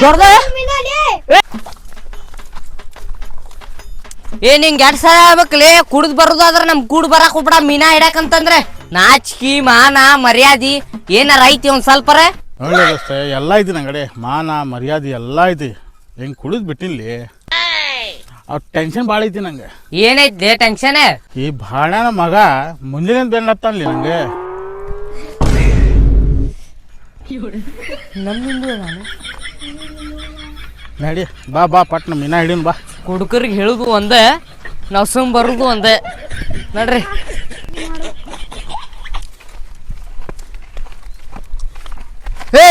ದೊಡ್ಡ ನಿಂಗೆ 2 ಸಲ ಆಗ್ಬೇಕಲೇ ಕುಡ್ದು ಬರೋದಾದ್ರ ನಮ್ ಕೂಡ್ ಬರಾಕ್ ಹೋಗ್ಬಿಡ ಮೀನಾ ಹಿಡಕಂತಂದ್ರೆ ನಾಚಿಕಿ ಮಾನ ಮರ್ಯಾದಿ ಏನಾರ ಐತಿ ಒಂದ್ ಸ್ವಲ್ಪರ ಒಳ್ಳೆ ಎಲ್ಲ ಐತಿ ನಂಗಡೆ ಮಾನ ಮರ್ಯಾದೆ ಎಲ್ಲ ಐತಿ ಹೆಂಗ್ ಕುಡಿದ್ ಬಿಟ್ಟಿನ್ಲಿ ಅವ್ ಟೆನ್ಷನ್ ಭಾಳ ಐತಿ ನಂಗೆ ಏನೈತಿ ಟೆನ್ಷನ್ ಈ ಭಾಳನ ಮಗ ಮುಂಜಾನೆ ಬೆನ್ನ ಹತ್ತಾನ್ಲಿ ನಂಗೆ ನಡಿ ಬಾ ಬಾ ಪಟ್ನ ಮೀನಾ ಹಿಡಿನ್ ಬಾ ಕುಡುಕರಿಗೆ ಹೇಳುದು ಒಂದೇ ನಾವು ಸುಮ್ ಬರುದು ಒಂದೇ ನೋಡ್ರಿ ಏ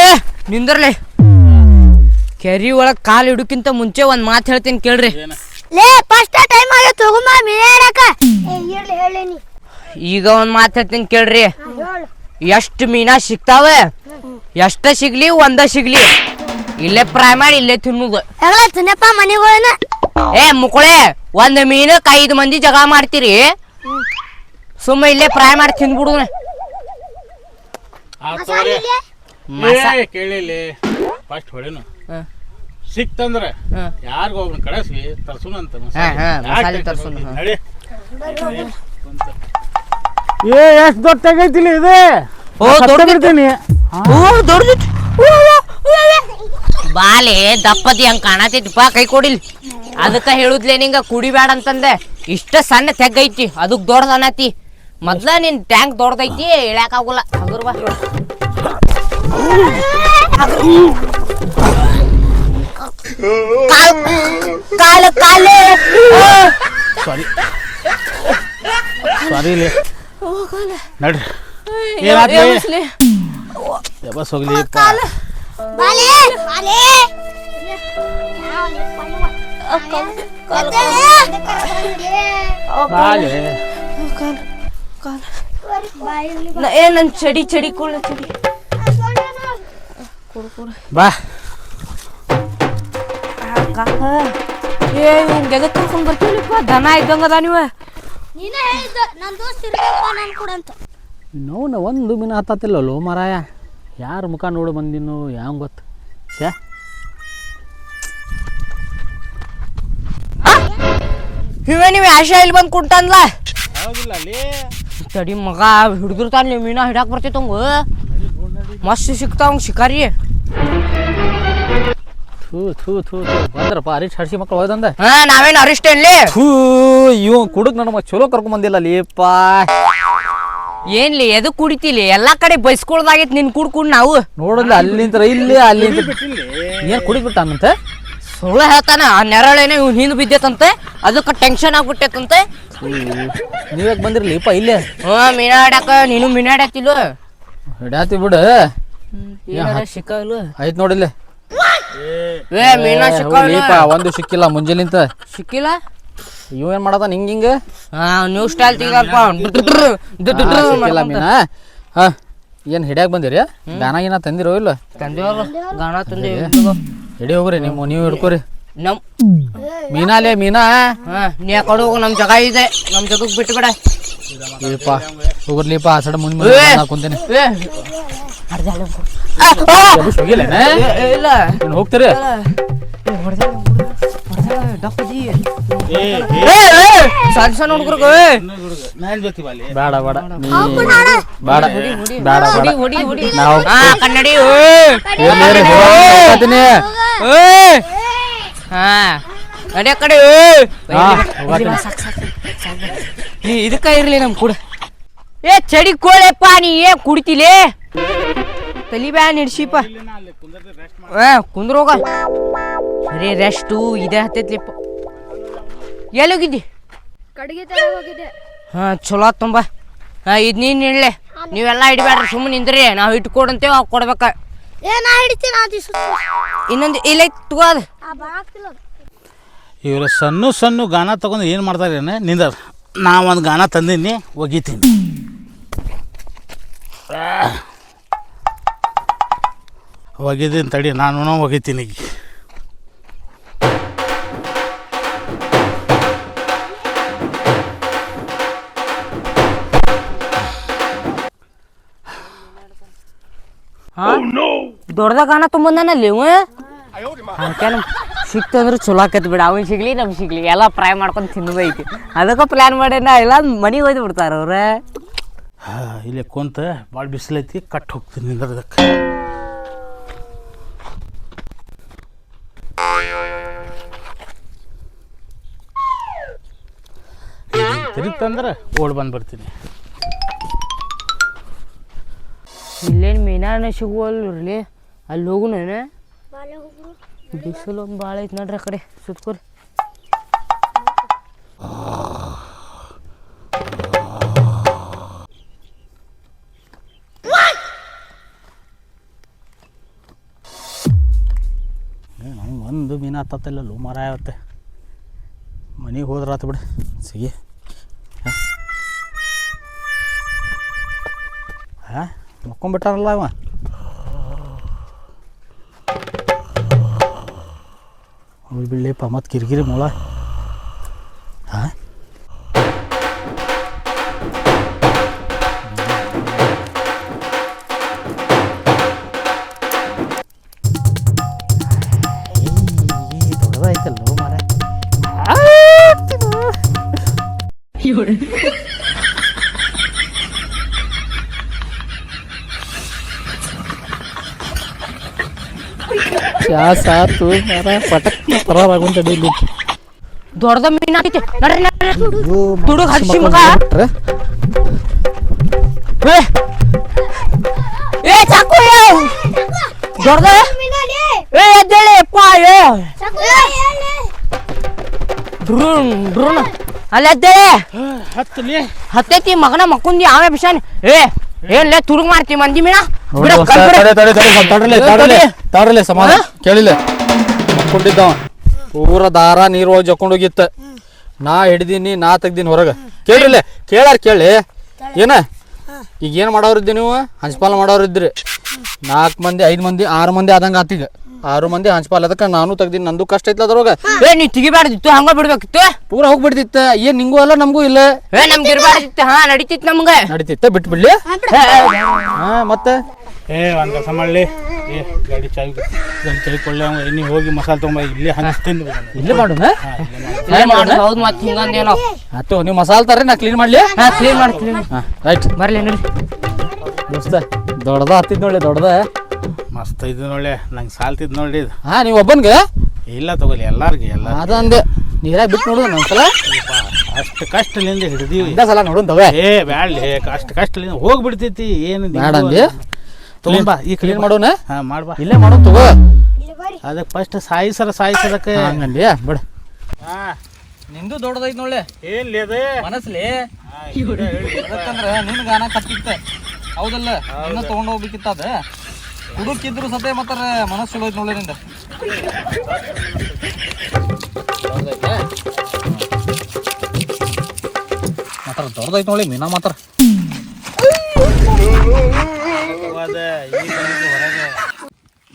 ನಿಂದ್ರಲಿ ಕೆರಿ ಒಳಗ್ ಕಾಲು ಇಡಕ್ಕಿಂತ ಮುಂಚೆ ಒಂದ್ ಮಾತು ಹೇಳ್ತೀನಿ ಕೇಳ್ರಿ ಲೇ ಫಸ್ಟ್ ಟೈಮ್ ಆಗೈತೆ ಹೋಗುಮ ಮೀನಾಡಕ ಇರ್ಲಿ ಹೇಳೇನಿ ಈಗ ಒಂದ್ ಮಾತು ಹೇಳ್ತೀನಿ ಕೇಳ್ರಿ ಎಷ್ಟು ಮೀನಾ ಸಿಗ್ತಾವ ಎಷ್ಟ ಸಿಗ್ಲಿ ಒಂದ ಸಿಗ್ಲಿ ಇಲ್ಲೇ ಫ್ರೈ ಮಾಡಿ ಇಲ್ಲೇ ತಿನ್ನುದು ತಿನ್ನಪ್ಪ ಮನೆಗಳನ್ನ ಏ ಮುಕುಳೆ ಒಂದ್ ಮೀನಕ್ 5 ಮಂದಿ ಜಗಳ ಮಾಡ್ತೀರಿ ಸುಮ್ಮ ಇಲ್ಲೇ ಫ್ರೈ ಮಾಡಿ ತಿಂದ್ಬಿಡು ಕೇಳಿಲಿ ಫಸ್ಟ್ ಹೊಡೆನು ಸಿಕ್ತಂದ್ರ ಯಾರಿಗ ಒಬ್ಬನ ಕಳಿಸಿ ತರ್ಸುನ ಅಂತ ನಡಿ ಎಷ್ಟು ದೊಡ್ಡ ತೆಗೈತಿಲಿ ಇದೆ ಬಾಲೆ ದಪ್ಪದಿ ಹಂಗ ಕಾಣತೈತಿಪ್ಪ ಕೈ ಕೊಡಿಲ್ ಅದಕ್ಕ ಹೇಳುದ್ಲೆ ನಿಂಗ ಕುಡಿಬೇಡ ಅಂತಂದೆ ಇಷ್ಟ ಸಣ್ಣ ತೆಗ್ಗೈತಿ ಅದಕ್ ದೊಡ್ಡದ ಅನ್ನತಿ ಮೊದ್ಲ ನಿನ್ ಟ್ಯಾಂಕ್ ದೊಡ್ಡದೈತಿ ಇಳ್ಯಾಕ ಆಗುಲ್ಲ ಹಗುರ್ ಬಾ ಕಾಲ ಕಾಲ ಸಾರಿ ಸಾರಿ ನಡ್ರಿ ಬಸ್ ಹೋಗ್ಲಿ ಬಾಲೆ ಬಾಲೆ ಏ ನನ್ ಚಡಿ ಚಡಿ ಕೊಡ ಚಡಿ ಬಾ ಏ ಹಿಂಗೆದ ಕರ್ಕೊಂಡ್ ಬರ್ತೀವಪ್ಪ ದನ ಇದ್ದಂಗದ ನೀವು ನೀನೇ ಹೇಳಿದ್ದ ನನ್ನ ದೋಸ್ತ ಇರ್ಬೇಕಪ್ಪ ನಾನು ಕೂಡ ಅಂತ ನೋವು ಒಂದು ಮೀನು ಹತ್ತತ್ತಿಲ್ಲಲ್ಲೋ ಮಾರಾಯ ಯಾರ ಮುಖ ನೋಡು ಬಂದಿನ್ನು ಯಾವ ಗೊತ್ತು ಶ್ಯಾ ಇವೆ ನೀವು ಆಶಾ ಇಲ್ಲಿ ಬಂದು ಕುಂಟನ್ಲ ಹೌದಿಲ್ಲ ಅಲ್ಲಿ ತಡಿ ಮಗ ಹಿಡಿದಿರ್ತಾನ ಮೀನಾ ಹಿಡಾಕ್ ಬರ್ತೈತಂಗ ಮಸ್ತ್ ಸಿಗ್ತಾವ ಶಿಕಾರಿ ಥೂ ಥೂ ಥೂ ಥೂ ಬಂದ್ರಪ್ಪ ಅರಿಶ್ ಹಡ್ಸಿ ಮಕ್ಳು ಹೋಯ್ದಂದ ನಾವೇನು ಅರಿಷ್ಟ ಏನ್ಲಿ ಥೂ ಇವ್ ಕುಡುಕ್ ನನ್ನ ಚಲೋ ಕರ್ಕೊಂಡ್ ಬಂದಿಲ್ಲ ಲೇಪ ಏನ್ಲಿ ಎದಕ್ ಕುಡಿತಿಲಿ ಎಲ್ಲಾ ಕಡೆ ಬೈಸ್ಕೊಳ್ದಾಗೈತಿ ನಿನ್ ಕುಡ್ ನಾವು ನೋಡಲ್ಲ ಅಲ್ಲಿಂದ ಇಲ್ಲಿ ಅಲ್ಲಿಂದ ಏನ್ ಕುಡಿದ್ಬಿಟ್ಟಾನಂತೆ ಸುಳ್ಳು ಹೇಳ್ತಾನ ಆ ನೆರಳೇನೆ ಇವ್ ಹಿಂದ್ ಬಿದ್ದೈತಂತೆ ಅದಕ್ಕೆ ಟೆನ್ಷನ್ ಆಗ್ಬಿಟ್ಟೈತಂತೆ ನೀವ್ಯಾಕೆ ಬಂದಿರ್ಲಿಪ್ಪ ಇಲ್ಲೇ ಮೀನಾ ಹಿಡಾಕ ನೀನು ಮೀನಾ ಹಿಡಾತಿಲ್ಲ ಹಿಡಾತಿ ಬಿಡು ಸಿಕ್ಕಾಗಲ್ಲ ಆಯ್ತು ನೋಡಿಲ್ಲ ಏ ಮೀನಾ ಸಿಕ್ಕ ಒಂದು ಸಿಕ್ಕಿಲ್ಲ ಮುಂಜಾನಿಂತ ಸಿಕ್ಕಿಲ್ಲ ಇವ್ ಏನ್ ಮಾಡದ ಹಿಂಗ ನ್ಯೂ ಸ್ಟೈಲ್ ತೆಗಪ್ಪ ಸಿಕ್ಕಿಲ್ಲ ಮೀನಾ ಹಾ ಏನ್ ಹಿಡ್ಯಾಕ್ ಬಂದಿರಿ ಗಾನ ಗೀನ ತಂದಿರೋ ಇಲ್ಲ ತಂದೇವಲ್ಲ ಗಾಣ ತಂದೇವಿ ಹಿಡಿ ಹೋಗ್ರಿ ನೀವು ಹಿಡ್ಕೋರಿ ನಮ್ ಮೀನಾಲೇ ಮೀನಾ ನೀ ಆ ಕಡೆ ಹೋಗು ನಮ್ ಜಾಗ ಇದೆ ನಮ್ ಜಾಗಕ್ಕೆ ಬಿಟ್ಟು ಬಿಡ ಏಪ ಹೋಗ್ರಲಿಪ್ಪ ಆ ಸಡ ಮುಂದೆ ಕುಂತೇನೆ ಇಲ್ಲ ಹೋಗ್ತೀರಿ ಸಣ್ಣ ಸಣ್ಣ ಹುಡುಗರು ಬೇಡ ಬೇಡ ಬೇಡ ಬೇಡ ಬೇಡ ನಾವು ಕನ್ನಡಿ ಹಾ ಅದೇ ಕಡೆ ನೀ ಇದಕ್ಕ ಇರ್ಲಿ ನಮ್ ಕೂಡ ಏ ಚಡಿ ಕೋಳೆಪ್ಪ ನೀ ಏನ್ ಕುಡಿತಿಲೇ ತಲಿ ಬ್ಯಾ ನಿಡ್ಸಿಪ್ಪ ಕುಂದ್ರೋಗ ಬರೀ ರೆಸ್ಟು ಇದೇ ಹತ್ತೈತ್ಲಿಪ್ಪ ಎಲ್ಲೋಗಿದ್ದಿ ಕಡೆಗೆ ತರ ಹೋಗಿದೆ ಹಾ ಚಲೋ ತುಂಬ ಇದ್ ನೀನ್ ಇಡ್ಲೆ ನೀವೆಲ್ಲ ಹಿಡ್ಬೇಡ್ರಿ ಸುಮ್ಮನೆ ನಿಂದ್ರಿ ನಾವು ಇಟ್ಕೊಡಂತೇವ್ ಅವ್ ಕೊಡ್ಬೇಕ ನಾ ಹಿಡಿತೀನಿ ಇನ್ನೊಂದು ಇಲ್ಲ ತಗೋ ಅದು ಇವರು ಸಣ್ಣ ಸಣ್ಣ ಗಾನ ತಗೊಂಡು ಏನು ಮಾಡ್ತಾರೇನ ನಿಂದ ನಾ ಒಂದು ಗಾನ ತಂದೀನಿ ಒಗಿತೀನಿ ಒಗಿದ್ದೀನಿ ತಡಿ ನಾನು ಒಗಿತೀನಿ ಈಗ ದೊಡ್ಡದ ಗಾನ ತುಂಬಂದನಲ್ಲಿ ಹಾಕ್ಯಾನ ಸಿಕ್ತಂದ್ರೆ ಚಲೋ ಆಕೈತಿ ಬಿಡ, ಅವನ್ ಸಿಗ್ಲಿ ನಮ್ಗೆ ಸಿಗ್ಲಿ ಎಲ್ಲ ಫ್ರೈ ಮಾಡ್ಕೊಂಡು ತಿನ್ನೋದೈತಿ. ಅದಕ್ಕೆ ಪ್ಲ್ಯಾನ್ ಮಾಡೇನ, ಇಲ್ಲ ಮನೆಗೆ ಒಯ್ದು ಬಿಡ್ತಾರ ಅವ್ರ. ಇಲ್ಲೇ ಕುಂತ ಭಾಳ ಬಿಸಿಲೈತಿ, ಕಟ್ ಹೋಗ್ತೀನಿ ಅದಕ್ಕೆ. ತಿರುಗ್ತಂದ್ರೆ ಓಡ್ ಬಂದ್ಬಿಡ್ತೀನಿ. ಇಲ್ಲೇನು ಮೀನಾನ ಸಿಗುವಲ್ರಿ, ಅಲ್ಲಿ ಹೋಗು ನಾನು. ಬಿಸಿಲು ಒಂದು ಭಾಳ ಐತಿ ನೋಡ್ರಿ, ಆ ಕಡೆ ಸುತ್ಕೋರಿ. ನಮ್ಗೆ ಒಂದು ಮೀನು ಹತ್ತತ್ತಿಲ್ಲ ಲೋ ಮಾರಾಯ ಅವತ್ತೆ. ಮನೆಗೆ ಹೋದ್ರಾತ ಬಿಡು ಸಿಗಿ. ಹಾಂ ಮಕ್ಕೊಂಬಿಟ್ಟಾರಲ್ಲ ಅವ. ಅವ್ರು ಬಿಡ್ಲಿಪ್ಪ ಮತ್ತು ಕಿರಿಕಿರಿ ಮೂಳ. ಹಾಂ ದೊಡ್ಡದಾಯ್ತಲ್ಲ ಮಾರ. ಸಾತು ಮರ ಪಟಕ್ ಪರಾಗುಂತ ಡೈಲಿ ದೊಡ್ಡದ ಮೀನು ಐತಿ ನಡ್ರಿ ನಡ್ರಿ. ತುಡುಗ್ ಹಡ್ಸಿ ಮಗ. ಏ ಚಾಕು ದೊಡ್ಡದ ಏ ಎದ್ದೇಳಿ ಅಪ್ಪ. ಏ ಡ್ರೂನ್ ಡ್ರೂನ್ ಅಲ್ಲಿ ಎದ್ದೇಳಿ. ಹತ್ತಲಿ ಹತ್ತೈತಿ ಮಗನ ಮಕ್ಕೊಂದಿ ಆಮೆ ಬಿಸಾನಿ. ಏನ್ಲೇ ತುಡುಗ್ ಮಾಡ್ತಿ ಮಂದಿ ಮೀನ ತಾಡ್ರಲೆ ಸಮಾಧಾನ ಕೇಳಿಲ್ಲ. ಮಕ್ಕೊಂಡಿದ್ದವ ಪೂರ ದಾರ ನೀರು ಹೋಗಿ ಜಕ್ಕೊಂಡೋಗಿತ್ತ. ನಾ ಹಿಡ್ದೀನಿ, ನಾ ತೆಗ್ದೀನಿ ಹೊರಗೆ. ಕೇಳಿಲ್ಲ ಕೇಳಾರ ಕೇಳಿ. ಏನ ಈಗ ಏನು ಮಾಡೋರಿದ್ದಿ ನೀವು? ಹಂಚಪಾಲ ಮಾಡೋರಿದ್ರಿ. 4 ಮಂದಿ 5 ಮಂದಿ 6 ಮಂದಿ ಆದಂಗೆ ಆತೀಗ. 6 ಮಂದಿ ಹಂಚಪಾಲ ಅದಕ್ಕೆ ನಾನು ತೆಗ್ದೀನಿ. ನಂದು ಕಷ್ಟ ಐತ್ಲ ಅದ್ರೊಳಗ. ನೀ ತೆಗಿಬಾರ್ದಿತ್ತು, ಹಂಗ ಬಿಡ್ಬೇಕಿತ್ತು. ಪೂರ ಹೋಗ್ಬಿಡ್ತಿತ್ತ. ಏನ್ ನಿಂಗೂ ಅಲ್ಲ ನಮಗೂ ಇಲ್ಲ. ನಮ್ಗೆ ಇರ್ಬಾರ್ದಿತ್ತು. ಹಾ ನಡೀತಿತ್ತು ನಮ್ಗೆ. ನಡೀತಿತ್ತ ಬಿಟ್ಟು ಬಿಡ್ಲಿ. ಹಾ ಮತ್ತೆ ಒಂದು ಕೆಲಸ ಮಾಡಲಿ. ಗಾಡಿ ಚಾಯ್ ಕೊಳ್ಳಿ. ಅವ ಎಣ್ಣೆ ಹೋಗಿ ಮಸಾಲೆ ತೊಗೊಂಬ, ಇಲ್ಲೇ ಹಂಚ್ತೀನಿ. ಇಲ್ಲೇ ಮಾಡೋಣ. ಹೌದು ಮತ್ತೆ ಹಿಂಗಂದೇನೋ ಆಯ್ತು. ನೀವು ಮಸಾಲೆ ತರ್ರಿ, ನಾ ಕ್ಲೀನ್ ಮಾಡ್ಲಿ. ಹಾ ಕ್ಲೀನ್ ಮಾಡ್ತೀನಿ. ಹಾಂ ರೈಟ್ ಬರ್ಲಿ ನೋಡಿ ದೋಸ್ತ. ದೊಡ್ಡದ ಹತ್ತಿದ್ ನೋಡಿ, ದೊಡ್ಡದ ಮಸ್ತ್ ಇದು ನೋಡಿ. ನಂಗೆ ಸಾಲ್ತಿದ್ ನೋಡಿ ಇದು. ಹಾಂ ನೀವು ಒಬ್ಬನ್ಗೆ ಇಲ್ಲ ತಗೋಲಿ, ಎಲ್ಲಾರ್ಗಿ ಎಲ್ಲ ಅದ ಅಂದೆ. ನೀರಾಗ ಬಿಟ್ಟು ನೋಡು ಒಂದ್ಸಲ. ಅಷ್ಟು ಕಷ್ಟಲಿಂದ ಹಿಡ್ದೀವಿ. ಇಂದ ಸಲ ನೋಡು ತಗೋ. ಬ್ಯಾಡ್ಲಿ, ಅಷ್ಟು ಕಷ್ಟಲಿಂದ ಹೋಗ್ಬಿಡ್ತೈತಿ. ಏನು ಬೇಡ ಅಂದಿ. ತಗೊಂಬ, ಈ ಕ್ಲೀನ್ ಮಾಡೋಣ. ಹಾಂ ಮಾಡ್ಬಾ. ಇಲ್ಲೇ ಮಾಡೋಣ ತಗೋ. ಅದಕ್ಕೆ ಫಸ್ಟ್ ಸಾಯಿಸೋದಕ್ಕೆ ಹಂಗಂದಿ ಬಿಡು. ಹಾಂ ನಿಂದು ದೊಡ್ಡದೈತಿ ನೋಡ್ಲೆ. ಏನ್ಲಿ ಅದು ಮನಸ್ಲಿ ಅದಕ್ಕಂದ್ರೆ ನಿನ್ ಗಾನ ಕತ್ತಿತ್ತ. ಹೌದಲ್ಲ, ಇನ್ನ ತಗೊಂಡು ಹೋಗ್ಬೇಕಿತ್ತ. ಅದ ಹುಡುಕಿದ್ರು ಸತೆ ಮಾತ್ರ ಮನಸ್ಸು ಚಲೋ ಐತಿ ನೋಡ್ಲೆ ನಿಂದ. ಮಾತ್ರ ದೊಡ್ಡದೈತಿ ನೋಡಿ ಮೀನಾ ಮಾತ್ರ.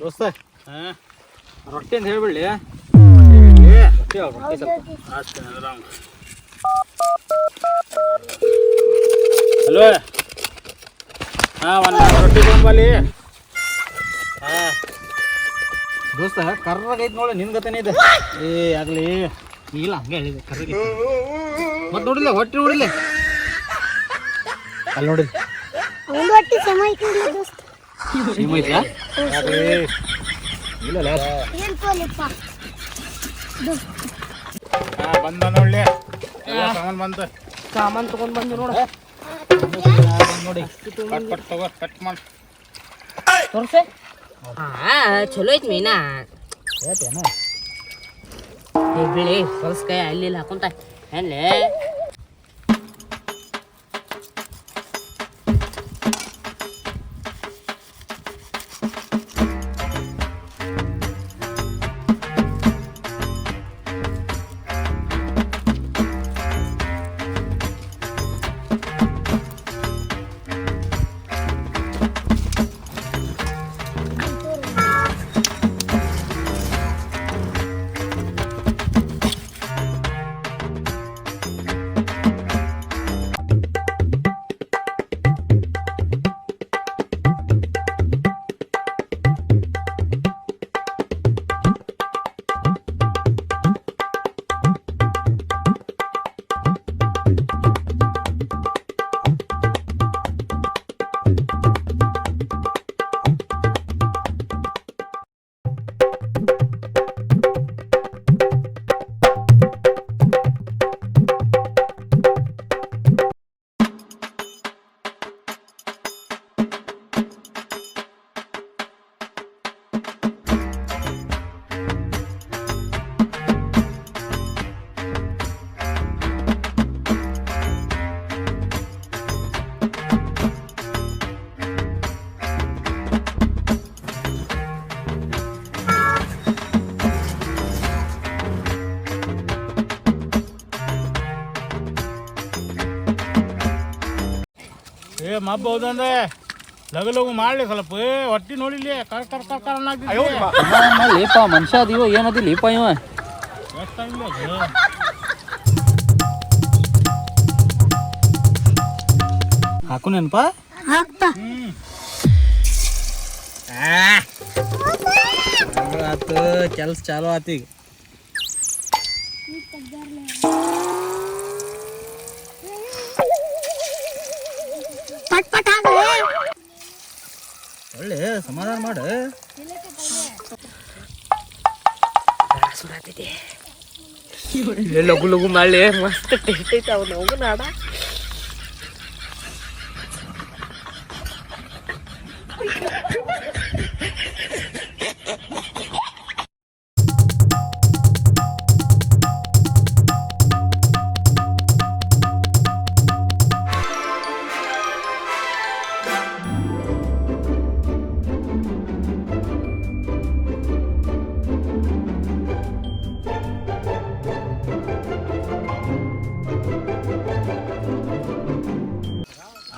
ದೋಸ್ತ ರೊಟ್ಟಿ ಅಂತ ಹೇಳ್ಬಿಡ್ಲಿ. ಹಲೋ. ಹಾಂ ಒಂದು ರೊಟ್ಟಿ ತೊಗೊಂಬಲ್ಲಿ. ಹಾಂ ದೋಸ್ತ ಕರ್ರಾಗೈತಿ ನೋಡಿ, ನಿನ್ ಗತನೇ ಇದೆ. ಆಗಲಿ. ಇಲ್ಲ ಹಂಗೆ ಹೇಳಿದೆ ಕರ್ರಾಗೈತಿ. ಮತ್ತೆ ನೋಡಿಲ್ಲ ಹೊಟ್ಟೆ ನೋಡಿಲ್ಲ. ಅಲ್ಲಿ ನೋಡಿಲ್ಲ ಒಂದು ಹೊಟ್ಟಿ ಸಮ ಐತಿಲ್ಲ ದೋಸ್ತ. ಸೀಮೈತ್ಯಾ? ಆಗಲಿ. ಇಲ್ಲ ಏನ್ ಕೋಲಿಪ್ಪ ಹಾಂ ಬಂದ ನೋಡ್ಲಿ. ಸಾಮಾನು ಬಂದು ಸಾಮಾನು ತಗೊಂಡ್ ಬಂದು ನೋಡ ನೋಡಿ. ಕಟ್ ತಗೋ, ಕಟ್ ಮಾಡಿ ತೋರ್ಸೆ. ಹಾ ಚಲೋ ಐತಿ ಮೀನಾ. ಬಿಳಿ ಹೊಲಸ್ಕಾಯಿ ಅಲ್ಲಿ ಇಲ್ಲಿ ಹಾಕೊಂತ ಏನ್ಲೇ. ಮಬ್ಬ ಹೌದಂದ್ರೆ ಲಗು ಲಗು ಮಾಡ್ಲಿ ಸ್ವಲ್ಪ ಹೊಟ್ಟಿ ನೋಡಿಲಿ ಕರ್ ಕರ್ ಕರ್ ಕರ್ ಲೀಪ ಮನುಷ್ಯ ಅದೀವ ಏನದಿ ಲೀಪ ಇವ ಹಾಕು ನೆನಪ ಹಾಕ್ತ ಆತು ಕೆಲ್ಸ ಚಾಲು ಆತು ಈಗ ಪಟ್ ಪಟ್ ಹಾಕ್ಲೆ ಒಳ್ಳೆ ಸಮಾಧಾನ ಮಾಡು ಲಗು ಲಗು ಮಾಡ್ಲಿ ಮಸ್ತ್ ಟೇಸ್ಟ್ ಐತೆ ಅವ್ನು ಹೋಗು ನಾಡ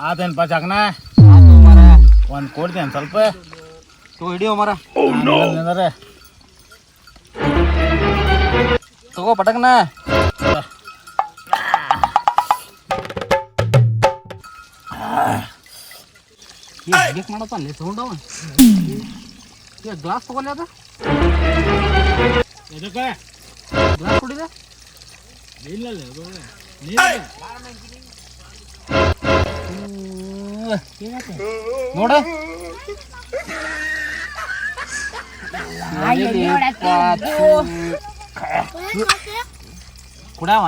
ಆತೇನಪ್ಪ ಚಾಕನ ಒಂದು ಕೊಡ್ತೇನೆ ಸ್ವಲ್ಪ ಹಿಡಿಯೋ ಮರ ನಿಂದರೆ ತಗೋ ಪಟಕ್ನ ಮಾಡಪ್ಪ ಅಲ್ಲಿ ತಗೊಂಡವ ಗ್ಲಾಸ್ ತಗೊಳ್ಳಿ ಅದ ಎದಕ್ಕೆ ಗ್ಲಾಸ್ ಕುಡಿದೆ ನೋಡ ಕುಡಾವ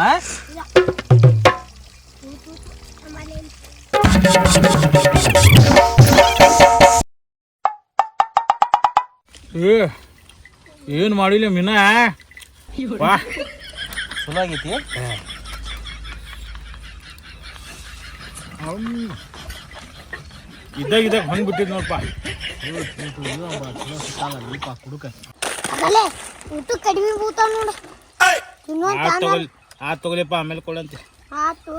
ಏನು ಮಾಡಿಲ್ಲ ಮೀನ ಬಾ ಚಲೋ ಆಗೈತಿ ಇದ್ದಾಗ ಹಂಗೆ ಬಿಟ್ಟಿದ್ ನೋಡಪ್ಪ ಕುಡುಕ ಆಗಲೇ ಊಟ ಕಡಿಮೆ ಬೂತಾವ ನೋಡು ಆ ತಗೊಲಿಪ್ಪ ಆಮೇಲೆ ಕೊಡಂತೆ ಆತು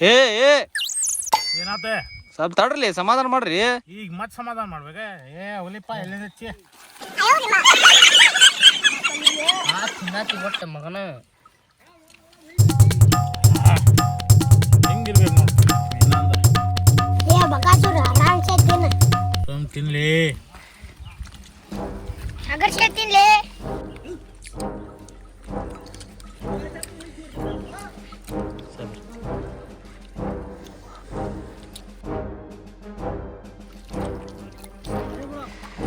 ಏ ಏನಾತ ಸ್ವಲ್ಪ ತಡ್ರಿ ಸಮಾಧಾನ ಮಾಡ್ರಿ ಈಗ ಮತ್ತೆ ಸಮಾಧಾನ ಮಾಡ್ಬೇಕ ಹೊಲಿಪ್ಪ ಎಲ್ಲಿಂದ ಹಚ್ಚಿ ತಿನ್ನತಿ ಒಟ್ಟ ಮಗನ ಹೆಂಗಿರ್ಬೇಕು ನೋಡಿ ಮೀನ ಅಂದ್ರೆ ಏ ಬಕಾಸುರ ಆರಾಮ್ಸೆ ತಿನ್ನ ಸುಮ್ ತಿನ್ಲಿ ಅಗರ್ಸೆ ತಿನ್ಲೆ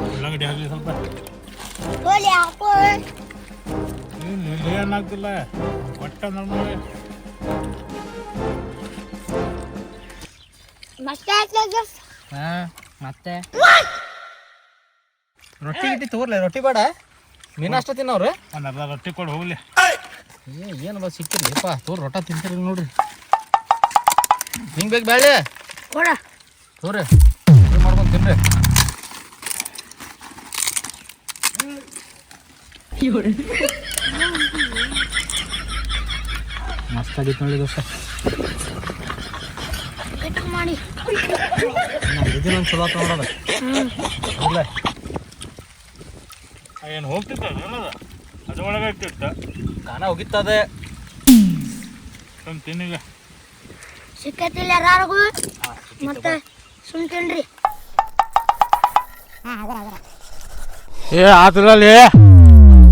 ಉಳ್ಳಾಗಡ್ಡಿ ಆಗಲಿ ಸ್ವಲ್ಪ ಗೋಲಿ ಹಾಕೋ ಏನಾಗ್ತಿಲ್ಲ ಒಟ್ಟ ನೋಡಿ ಮಸ್ತ್ ಆಯ್ತು ಹಾ ಮತ್ತೆ ರೊಟ್ಟಿ ಗಿಟ್ಟಿ ತಗೋರ್ಲೆ ರೊಟ್ಟಿ ಬೇಡ ಮೀನು ಅಷ್ಟ ತಿನ್ನವ್ರು ಒಂದು ಅರ್ಧ ರೊಟ್ಟಿ ಕೊಡು ಹೋಗ್ಲಿ ಏನು ಬಸ್ ಸಿಕ್ಕಿರ್ಲಿಪ್ಪ ತೋರ್ ರೊಟ್ಟ ತಿಂತೀರಿ ನೋಡ್ರಿ ಹಿಂಗೆ ಬೇಕು ಬೇಳೆ ಕೊಡ ತೋರಿ ಮಾಡ್ಕೊಂಡು ತಿನ್ರಿ ಮಸ್ತ್ ಆಗಿತ್ತು ನೋಡಿ ದೋಸ್ತ ಕಟ್ ಮಾಡಿ ಇದನ್ನೊಂದು ಚಲೋ ತಗೊಳೋದ ಇಲ್ಲ ಏನು ಹೋಗ್ತಿತ್ತ ಏನದ ಅದ್ರೊಳಗೆ ಆಗ್ತಿತ್ತ ಕಾನ ಹೋಗಿತ್ತದೆ ಸುಮ್ ತಿನ್ನೀಗ ಸಿಕ್ಕತ್ತಿಲ್ಲ ಯಾರಿಗೂ ಮತ್ತೆ ಸುಮ್ ತಿನ್ರಿ ಆತಲ್ಲಿ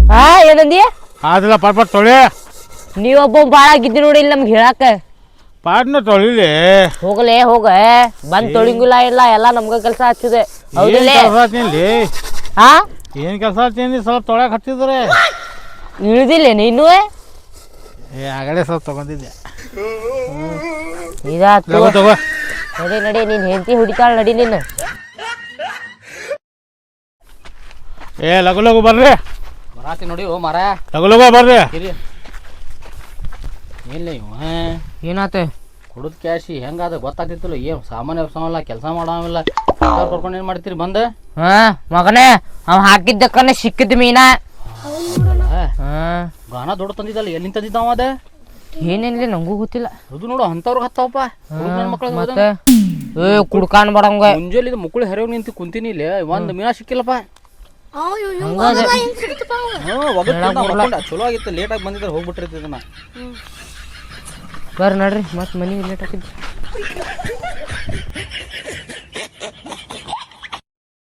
ಹಾ ಏನಂದಿ ಆದಿಲ್ಲ ಪಟ್ ತೊಳಿ ನೀವೊಬ್ಬ ಬಾಳ ಆಗಿದ್ದಿ ನೋಡಿ ಇಲ್ಲಿ ನಮ್ಗೆ ಹೇಳಾಕ ಪಾಟ್ನ ತೊಳಿಲಿ ಹೋಗಲೇ ಹೋಗ ಬಂದ್ ತೊಳಿಂಗಿಲ್ಲ ಇಲ್ಲ ಎಲ್ಲ ನಮ್ಗ ಕೆಲಸ ಹಚ್ಚಿದೆ ಹೌದಿಲ್ಲ ಕೆಲಸ ತಿನ್ಲಿ ಹಾ ಏನು ಕೆಲಸ ತಿಂದು ಸ್ವಲ್ಪ ತೊಳಕ್ ಹತ್ತಿದ್ರೆ ಇಳ್ದಿಲ್ಲ ನೀನು ಆಗಲೇ ಸ್ವಲ್ಪ ತಗೊಂಡಿದ್ದೆ ಇದಾತು ತಗೋ ನಡಿ ನಡಿ ನೀನ್ ಹೆಂಡತಿ ಹುಡಿತಾಳ ನಡಿ ನೀನು ಲಗು ಲಗು ಬರ್ರಿ ಬರಾತಿ ನೋಡಿ ಓ ಮರ ಲಗು ಲಗು ಬರ್ರಿ ಕಿರಿ ಇಲ್ಲ ಇವ ಏನಾತ ಕುಡಿದ ಕ್ಯಾಶಿ ಹೆಂಗಾದ ಗೊತ್ತಾಗ್ತಿತ್ತಲ್ಲ ಏನು ಸಾಮಾನ್ಯ ಸಾಮಲ್ಲ ಕೆಲಸ ಮಾಡಾವಿಲ್ಲ ಕರ್ಕೊಂಡು ಏನು ಮಾಡ್ತೀರಿ ಬಂದ ಹಾ ಮಗನೇ ಅವ್ ಹಾಕಿದ್ದಕ್ಕನ ಸಿಕ್ಕಿದ್ ಮೀನಾ ಹಾ ಗಾನ ದೊಡ್ಡ ತಂದಿದ್ದಲ್ಲ ಎಲ್ಲಿಂದ ತಂದಿದ್ದಾವ ಅದ ಏನೇನ್ಲಿ ನಂಗೂ ಗೊತ್ತಿಲ್ಲ ಅದು ನೋಡು ಅಂತವ್ರಿಗೆ ಹತ್ತಾವಪ್ಪ ಮಕ್ಕಳು ಮತ್ತೆ ಏ ಕುಡ್ಕಾನ್ ಬಡಂಗ ಮುಂಜಾನೆ ಇದು ಮುಕ್ಕಳು ಹೆರವ್ ನಿಂತು ಕುಂತೀನಿ ಇಲ್ಲಿ ಒಂದು ಮೀನಾ ಸಿಕ್ಕಿಲ್ಲಪ್ಪ ಚಲೋ ಆಗಿತ್ತು ಲೇಟಾಗಿ ಬಂದಿದ್ರೆ ಹೋಗ್ಬಿಟ್ಟಿರ್ತಿದ್ದ ನಾ ಬರ್ರಿ ನಡ್ರಿ ಮತ್ತೆ ಮನೆಗೆ ಲೇಟ್ ಆಕಿದ್ದು